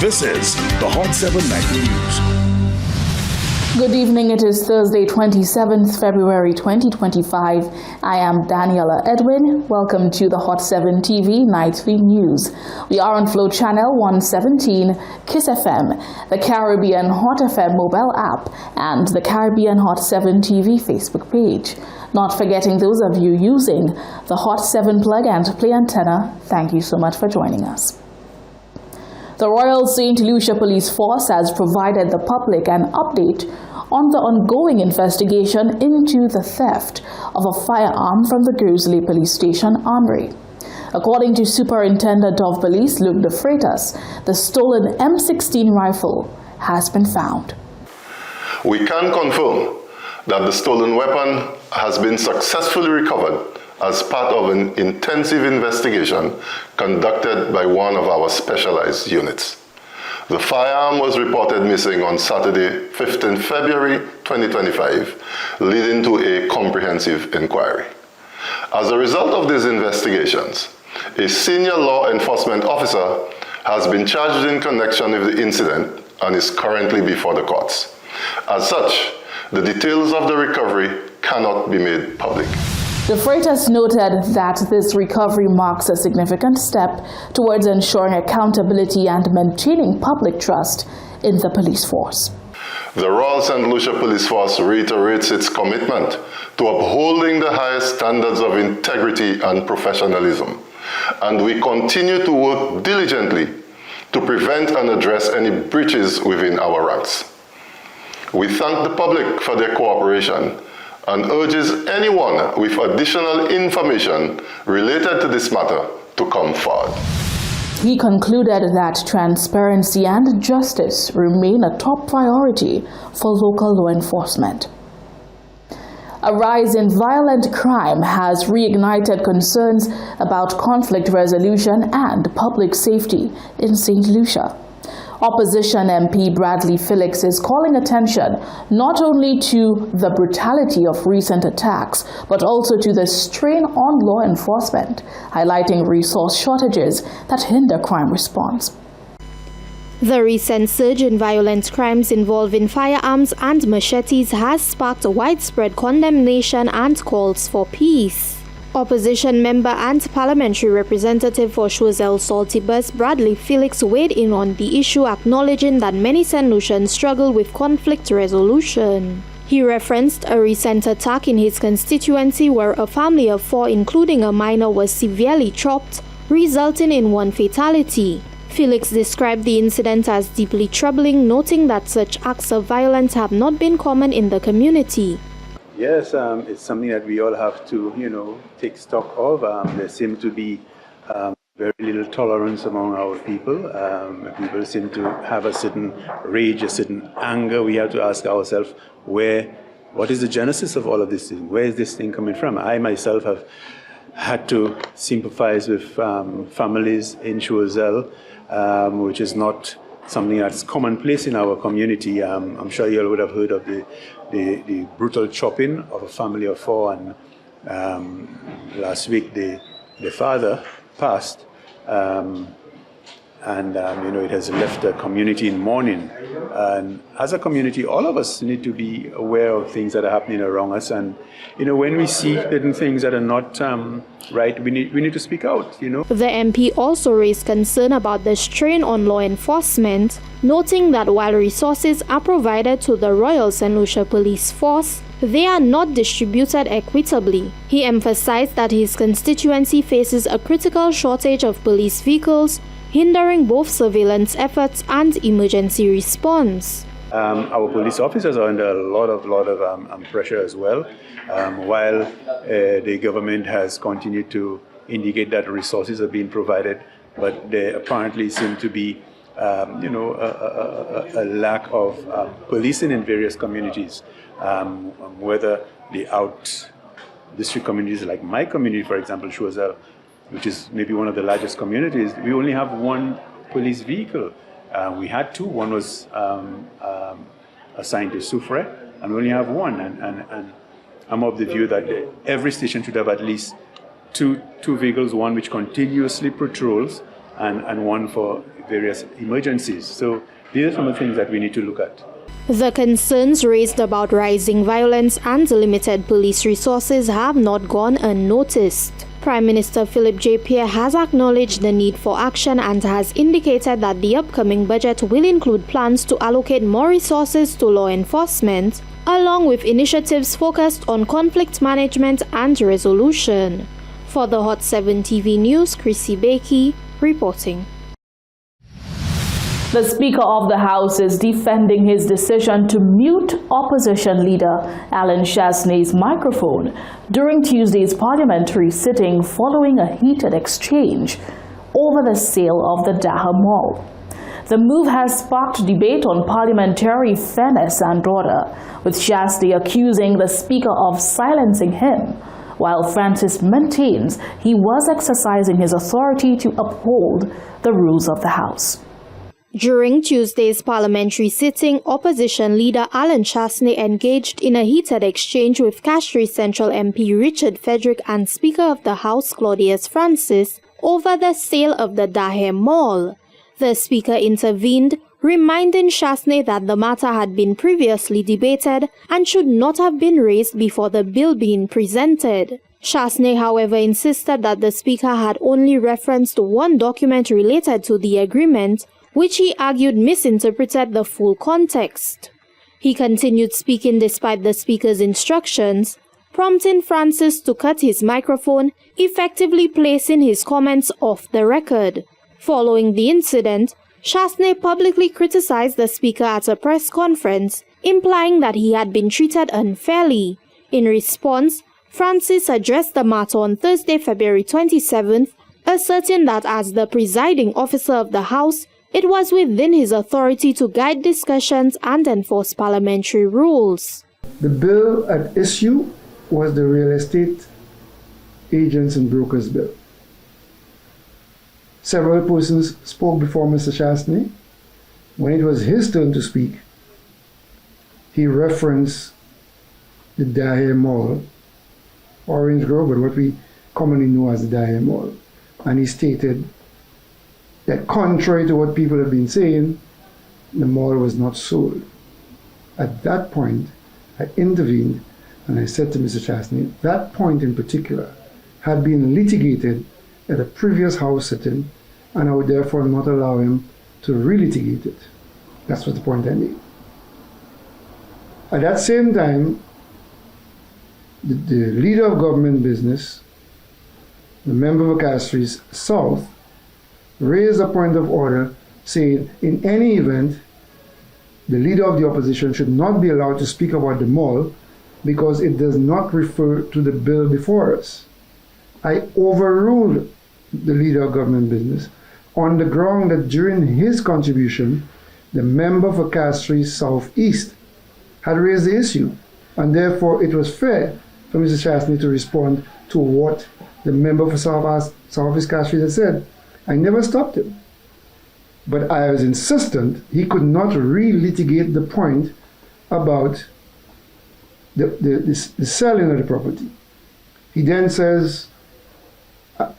This is the Hot 7 Nightly News. Good evening. It is Thursday, 27th February 2025. I am Daniela Edwin. Welcome to the Hot 7 TV Nightly News. We are on Flow Channel 117, Kiss FM, the Caribbean Hot FM mobile app, and the Caribbean Hot 7 TV Facebook page. Not forgetting those of you using the Hot 7 plug and play antenna, thank you so much for joining us. The Royal Saint Lucia Police Force has provided the public an update on the ongoing investigation into the theft of a firearm from the Grizzly Police Station armory. According to Superintendent of Police Luke De Freitas, the stolen M16 rifle has been found. We can confirm that the stolen weapon has been successfully recovered as part of an intensive investigation conducted by one of our specialized units. The firearm was reported missing on Saturday, 15 February 2025, leading to a comprehensive inquiry. As a result of these investigations, a senior law enforcement officer has been charged in connection with the incident and is currently before the courts. As such, the details of the recovery cannot be made public. De Freitas noted that this recovery marks a significant step towards ensuring accountability and maintaining public trust in the police force. The Royal Saint Lucia Police Force reiterates its commitment to upholding the highest standards of integrity and professionalism, and we continue to work diligently to prevent and address any breaches within our ranks. We thank the public for their cooperation and urges anyone with additional information related to this matter to come forward. He concluded that transparency and justice remain a top priority for local law enforcement. A rise in violent crime has reignited concerns about conflict resolution and public safety in Saint Lucia. Opposition MP Bradley Felix is calling attention not only to the brutality of recent attacks, but also to the strain on law enforcement, highlighting resource shortages that hinder crime response. The recent surge in violent crimes involving firearms and machetes has sparked widespread condemnation and calls for peace. Opposition member and parliamentary representative for Choiseul Saltibus, Bradley Felix, weighed in on the issue, acknowledging that many St. Lucians struggle with conflict resolution. He referenced a recent attack in his constituency where a family of 4, including a minor, was severely chopped, resulting in 1 fatality. Felix described the incident as deeply troubling, noting that such acts of violence have not been common in the community. Yes, it's something that we all have to, take stock of. There seems to be very little tolerance among our people. People seem to have a certain rage, a certain anger. We have to ask ourselves, what is the genesis of all of this thing? Where is this thing coming from? I myself have had to sympathize with families in Choiseul, which is not something that's commonplace in our community. I'm sure you all would have heard of the brutal chopping of a family of 4, and last week the father passed, and it has left the community in mourning. And as a community, all of us need to be aware of things that are happening around us, and when we see certain things that are not right, we need to speak out. The MP also raised concern about the strain on law enforcement, noting that while resources are provided to the Royal Saint Lucia Police Force, they are not distributed equitably. He emphasized that his constituency faces a critical shortage of police vehicles, hindering both surveillance efforts and emergency response. Our police officers are under a lot of pressure as well, while the government has continued to indicate that resources are being provided, but there apparently seem to be a lack of policing in various communities, whether the out district communities like my community, for example, Choiseul, which is maybe one of the largest communities, we only have 1 police vehicle. We had 2. One was assigned to Soufre, and we only have 1. And I'm of the view that every station should have at least two vehicles, one which continuously patrols and one for various emergencies. So these are some of the things that we need to look at. The concerns raised about rising violence and limited police resources have not gone unnoticed. Prime Minister Philip J. Pierre has acknowledged the need for action and has indicated that the upcoming budget will include plans to allocate more resources to law enforcement, along with initiatives focused on conflict management and resolution. For the Hot 7 TV News, Chrissy Bakey reporting. The Speaker of the House is defending his decision to mute opposition leader Alan Chasney's microphone during Tuesday's parliamentary sitting following a heated exchange over the sale of the Daha Mall. The move has sparked debate on parliamentary fairness and order, with Chasney accusing the Speaker of silencing him, while Francis maintains he was exercising his authority to uphold the rules of the House. During Tuesday's parliamentary sitting, opposition leader Alan Chasney engaged in a heated exchange with Castries Central MP Richard Frederick and Speaker of the House Claudius Francis over the sale of the Daha Mall. The Speaker intervened, reminding Chasney that the matter had been previously debated and should not have been raised before the bill being presented. Chasney, however, insisted that the Speaker had only referenced one document related to the agreement, which he argued misinterpreted the full context. He continued speaking despite the Speaker's instructions, prompting Francis to cut his microphone, effectively placing his comments off the record. Following the incident, Chasney publicly criticized the Speaker at a press conference, implying that he had been treated unfairly. In response, Francis addressed the matter on Thursday, February 27th, asserting that as the presiding officer of the House, it was within his authority to guide discussions and enforce parliamentary rules. The bill at issue was the Real Estate Agents and Brokers Bill. Several persons spoke before Mr. Chasney. When it was his turn to speak, he referenced the Daha Mall, Orange Grove, but what we commonly know as the Daha Mall. And he stated that contrary to what people have been saying, the mall was not sold. At that point, I intervened and I said to Mr. Chasney, that point in particular had been litigated at a previous House sitting, and I would therefore not allow him to relitigate it. That's what the point I made. At that same time, the leader of government business, the member of Castries South, raised a point of order saying in any event, the leader of the opposition should not be allowed to speak about the mall because it does not refer to the bill before us. I overruled the leader of government business on the ground that during his contribution, the member for Castries South East had raised the issue, and therefore it was fair for Mr. Chasney to respond to what the member for South East Castries had said. I never stopped him, but I was insistent he could not relitigate the point about the selling of the property. He then says,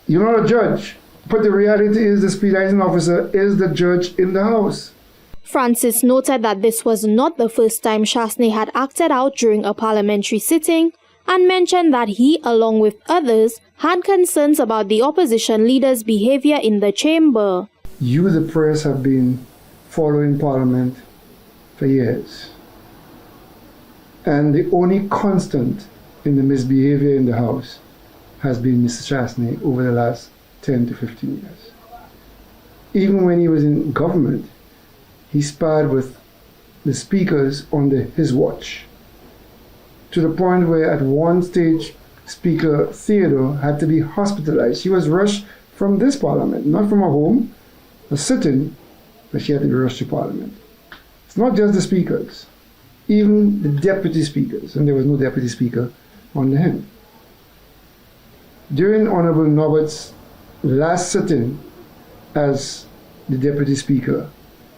you're not a judge, but the reality is the presiding officer is the judge in the House. Francis noted that this was not the first time Chasney had acted out during a parliamentary sitting, and mentioned that he, along with others, had concerns about the opposition leader's behavior in the chamber. You, the press, have been following Parliament for years. And the only constant in the misbehavior in the House has been Mr. Chasney over the last 10 to 15 years. Even when he was in government, he sparred with the speakers under his watch, to the point where at one stage, Speaker Theodore had to be hospitalized. She was rushed from this Parliament, not from her home, a sitting, but she had to be rushed to Parliament. It's not just the speakers, even the deputy speakers, and there was no deputy speaker under him. During Honorable Norbert's last sitting as the deputy speaker,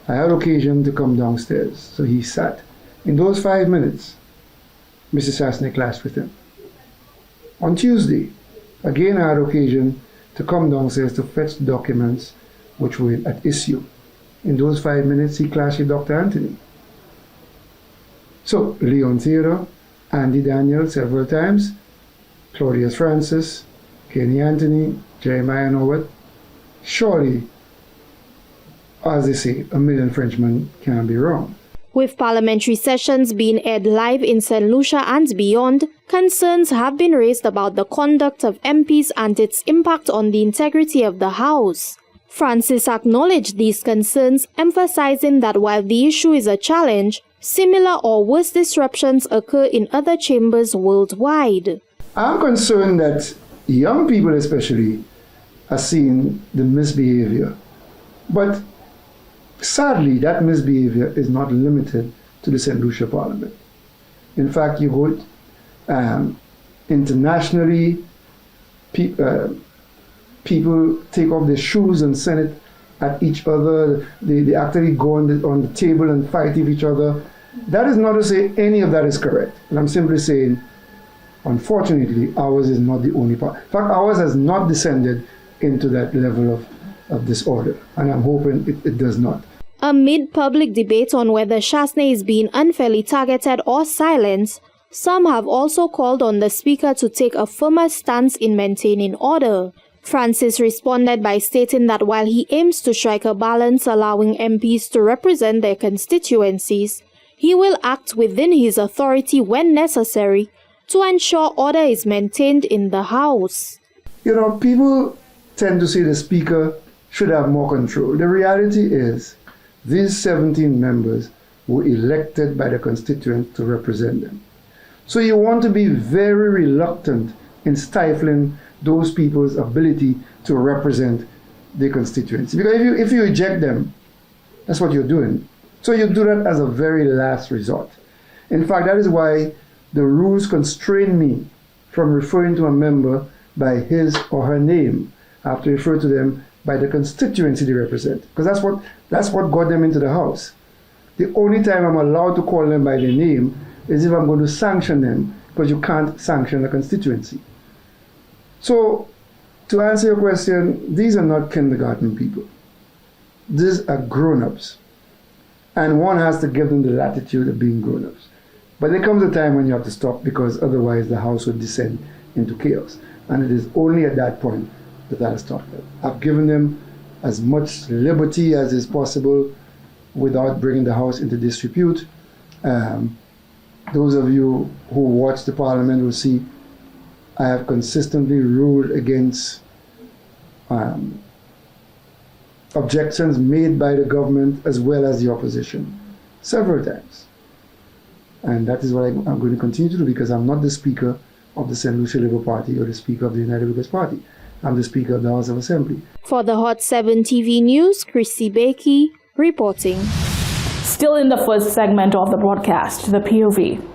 I had occasion to come downstairs, so he sat. In those 5 minutes, Mr. Chasney clashed with him. On Tuesday, again I had occasion to come downstairs to fetch the documents which were at issue. In those 5 minutes, he clashed with Dr. Anthony. So, Leon Theodore, Andy Daniel several times, Claudius Francis, Kenny Anthony, Jeremiah Norwood. Surely, as they say, a million Frenchmen can't be wrong. With parliamentary sessions being aired live in Saint Lucia and beyond, concerns have been raised about the conduct of MPs and its impact on the integrity of the House. Francis acknowledged these concerns, emphasizing that while the issue is a challenge, similar or worse disruptions occur in other chambers worldwide. I'm concerned that young people especially are seeing the misbehavior. But sadly, that misbehavior is not limited to the Saint Lucia Parliament. In fact, you go internationally, people take off their shoes and send it at each other. They actually go on the table and fight with each other. That is not to say any of that is correct. And I'm simply saying, unfortunately, ours is not the only part. In fact, ours has not descended into that level of disorder. And I'm hoping it does not. Amid public debate on whether Chasney is being unfairly targeted or silenced, some have also called on the Speaker to take a firmer stance in maintaining order. Francis responded by stating that while he aims to strike a balance allowing MPs to represent their constituencies, he will act within his authority when necessary to ensure order is maintained in the House. You know, people tend to say the Speaker should have more control. The reality is, these 17 members were elected by the constituents to represent them. So you want to be very reluctant in stifling those people's ability to represent their constituency. Because if you eject them, that's what you're doing. So you do that as a very last resort. In fact, that is why the rules constrain me from referring to a member by his or her name. I have to refer to them by the constituency they represent, because that's what got them into the House. The only time I'm allowed to call them by their name is if I'm going to sanction them, because you can't sanction a constituency. So, to answer your question, these are not kindergarten people. These are grown-ups. And one has to give them the latitude of being grown-ups. But there comes a time when you have to stop, because otherwise the House will descend into chaos. And it is only at that point that I'll stop them. I've given them as much liberty as is possible without bringing the House into disrepute. Those of you who watch the Parliament will see I have consistently ruled against objections made by the government as well as the opposition several times. And that is what I'm going to continue to do, because I'm not the Speaker of the Saint Lucia Labour Party or the Speaker of the United Workers' Party. I'm the Speaker of the House of Assembly. For the Hot 7 TV News, Chrissy Bakey reporting. Still in the first segment of the broadcast, the POV.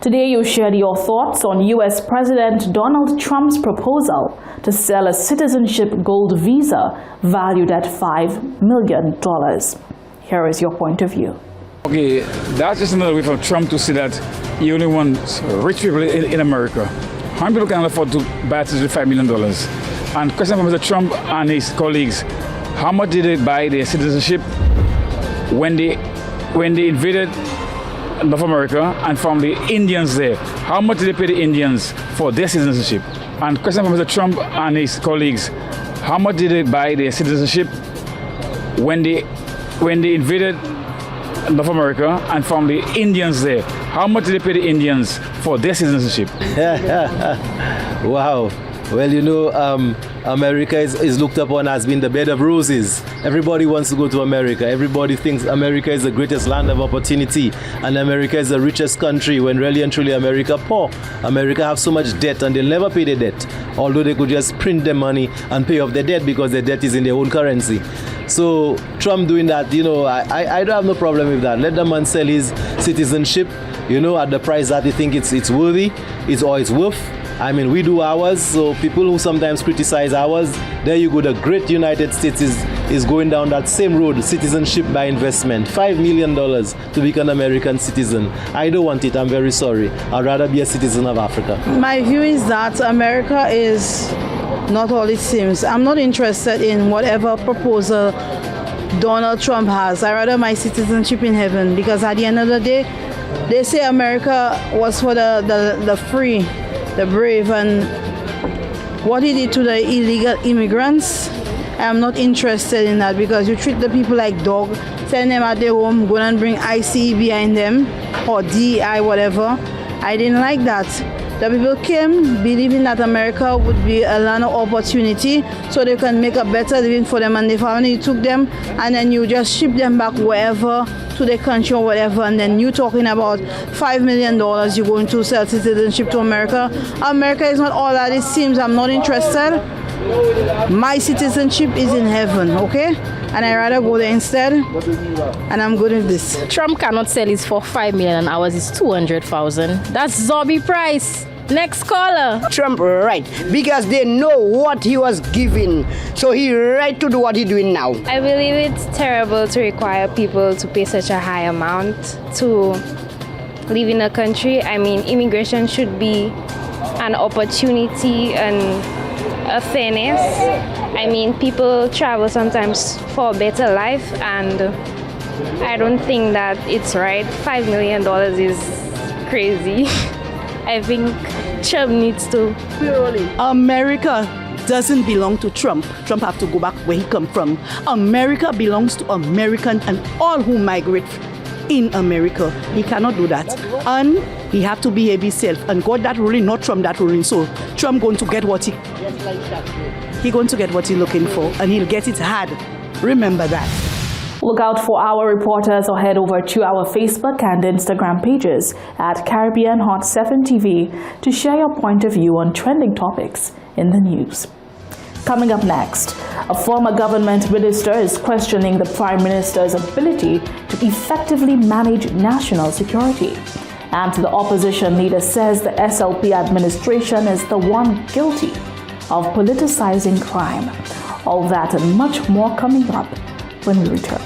Today you shared your thoughts on U.S. President Donald Trump's proposal to sell a citizenship gold visa valued at $5 million. Here is your point of view. Okay, that's just another way for Trump to say that he only wants rich people in America. How many people can afford to buy $5 million? And question from Mr. Trump and his colleagues, how much did they buy their citizenship when they invaded North America and found the Indians there? How much did they pay the Indians for their citizenship? And question from Mr. Trump and his colleagues, how much did they buy their citizenship when they invaded North America and found the Indians there? How much did they pay the Indians for their citizenship? Wow. Well, you know, America is looked upon as being the bed of roses. Everybody wants to go to America. Everybody thinks America is the greatest land of opportunity and America is the richest country, when really and truly America poor. America have so much debt and they'll never pay their debt, although they could just print their money and pay off their debt because their debt is in their own currency. So Trump doing that, you know, I don't have no problem with that. Let the man sell his citizenship, you know, at the price that they think it's worthy, it's worth. I mean, we do ours, so people who sometimes criticize ours, there you go, the great United States is going down that same road, citizenship by investment, $5 million to become an American citizen. I don't want it, I'm very sorry. I'd rather be a citizen of Africa. My view is that America is not all it seems. I'm not interested in whatever proposal Donald Trump has. I rather my citizenship in heaven, because at the end of the day, they say America was for the free, the brave, and what he did to the illegal immigrants, I'm not interested in that, because you treat the people like dog, send them at their home, go and bring ICE behind them, or DI, whatever. I didn't like that. The people came believing that America would be a land of opportunity so they can make a better living for them and their family. You took them and then you just ship them back wherever, to their country or whatever, and then you talking about $5 million you're going to sell citizenship to America. America is not all that it seems. I'm not interested. My citizenship is in heaven, okay? And I rather go there instead, and I'm good with this. Trump cannot sell his for $5 million and ours is $200,000. That's zombie price. Next caller. Trump right, because they know what he was giving, so he right to do what he's doing now. I believe it's terrible to require people to pay such a high amount to live in a country. I mean, immigration should be an opportunity and a fairness. I mean, people travel sometimes for a better life, and I don't think that it's right. $5 million is crazy. I think Trump needs to. America doesn't belong to Trump. Trump have to go back where he come from. America belongs to American and all who migrate in America. He cannot do that. And he have to behave himself. And God that ruling, not Trump that ruling. So Trump going to get what he going to get what he's looking for, and he'll get it hard. Remember that. Look out for our reporters or head over to our Facebook and Instagram pages at Caribbean Hot 7 TV to share your point of view on trending topics in the news. Coming up next, a former government minister is questioning the Prime Minister's ability to effectively manage national security. And the opposition leader says the SLP administration is the one guilty of politicizing crime. All that and much more coming up when we return.